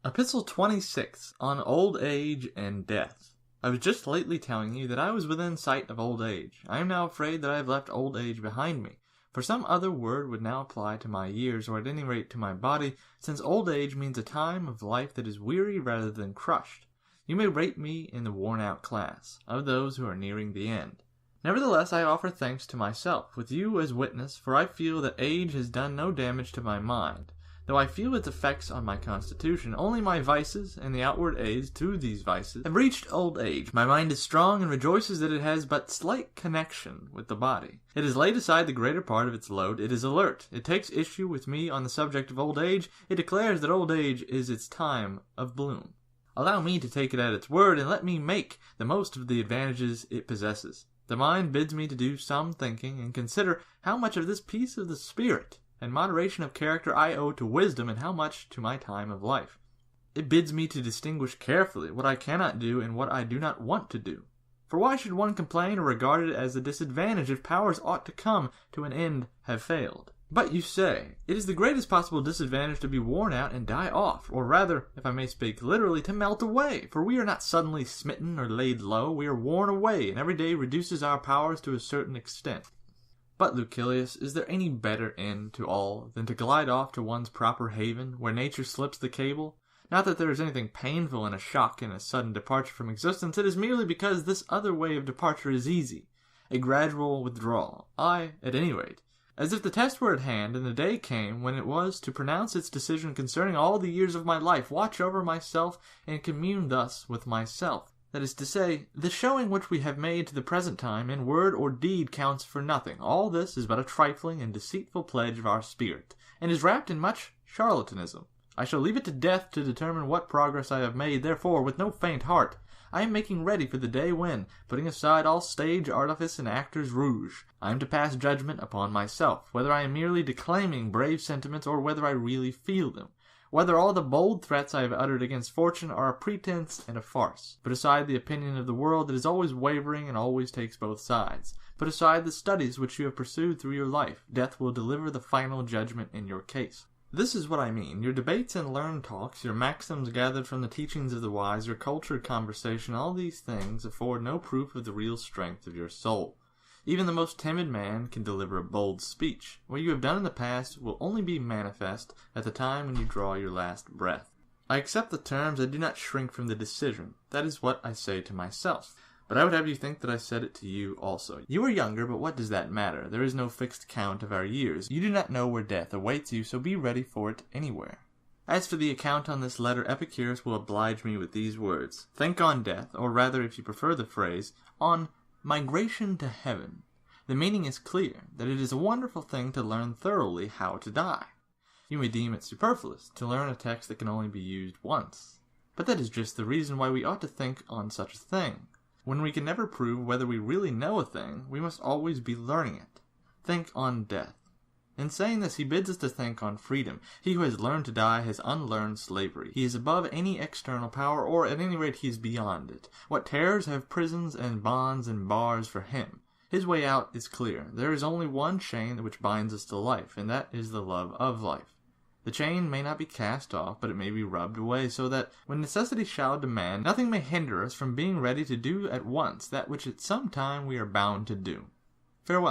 Epistle 26, on Old Age and Death. I was just lately telling you that I was within sight of old age. I am now afraid that I have left old age behind me, for some other word would now apply to my years, or at any rate to my body, since old age means a time of life that is weary rather than crushed. You may rate me in the worn-out class, of those who are nearing the end. Nevertheless, I offer thanks to myself, with you as witness, for I feel that age has done no damage to my mind. Though I feel its effects on my constitution, only my vices, and the outward aids to these vices, have reached old age. My mind is strong, and rejoices that it has but slight connection with the body. It has laid aside the greater part of its load. It is alert. It takes issue with me on the subject of old age. It declares that old age is its time of bloom. Allow me to take it at its word, and let me make the most of the advantages it possesses. The mind bids me to do some thinking, and consider how much of this peace of the spirit and moderation of character I owe to wisdom, and how much to my time of life. It bids me to distinguish carefully what I cannot do and what I do not want to do. For why should one complain or regard it as a disadvantage if powers ought to come to an end have failed? But you say, it is the greatest possible disadvantage to be worn out and die off, or rather, if I may speak literally, to melt away, for we are not suddenly smitten or laid low, we are worn away, and every day reduces our powers to a certain extent. But, Lucilius, is there any better end to all than to glide off to one's proper haven, where nature slips the cable? Not that there is anything painful in a shock and a sudden departure from existence, it is merely because this other way of departure is easy, a gradual withdrawal, at any rate, as if the test were at hand, and the day came when it was to pronounce its decision concerning all the years of my life, watch over myself, and commune thus with myself. That is to say, the showing which we have made to the present time, in word or deed, counts for nothing. All this is but a trifling and deceitful pledge of our spirit, and is wrapped in much charlatanism. I shall leave it to death to determine what progress I have made, therefore, with no faint heart, I am making ready for the day when, putting aside all stage artifice and actors' rouge, I am to pass judgment upon myself, whether I am merely declaiming brave sentiments, or whether I really feel them. Whether all the bold threats I have uttered against fortune are a pretense and a farce. Put aside the opinion of the world that is always wavering and always takes both sides. Put aside the studies which you have pursued through your life. Death will deliver the final judgment in your case. This is what I mean. Your debates and learned talks, your maxims gathered from the teachings of the wise, your cultured conversation, all these things afford no proof of the real strength of your soul. Even the most timid man can deliver a bold speech. What you have done in the past will only be manifest at the time when you draw your last breath. I accept the terms, I do not shrink from the decision. That is what I say to myself. But I would have you think that I said it to you also. You are younger, but what does that matter? There is no fixed count of our years. You do not know where death awaits you, so be ready for it anywhere. As for the account on this letter, Epicurus will oblige me with these words. Think on death, or rather, if you prefer the phrase, on migration to heaven. The meaning is clear, that it is a wonderful thing to learn thoroughly how to die. You may deem it superfluous to learn a text that can only be used once. But that is just the reason why we ought to think on such a thing. When we can never prove whether we really know a thing, we must always be learning it. Think on death. In saying this, he bids us to think on freedom. He who has learned to die has unlearned slavery. He is above any external power, or at any rate he is beyond it. What terrors have prisons and bonds and bars for him? His way out is clear. There is only one chain which binds us to life, and that is the love of life. The chain may not be cast off, but it may be rubbed away, so that, when necessity shall demand, nothing may hinder us from being ready to do at once that which at some time we are bound to do. Farewell.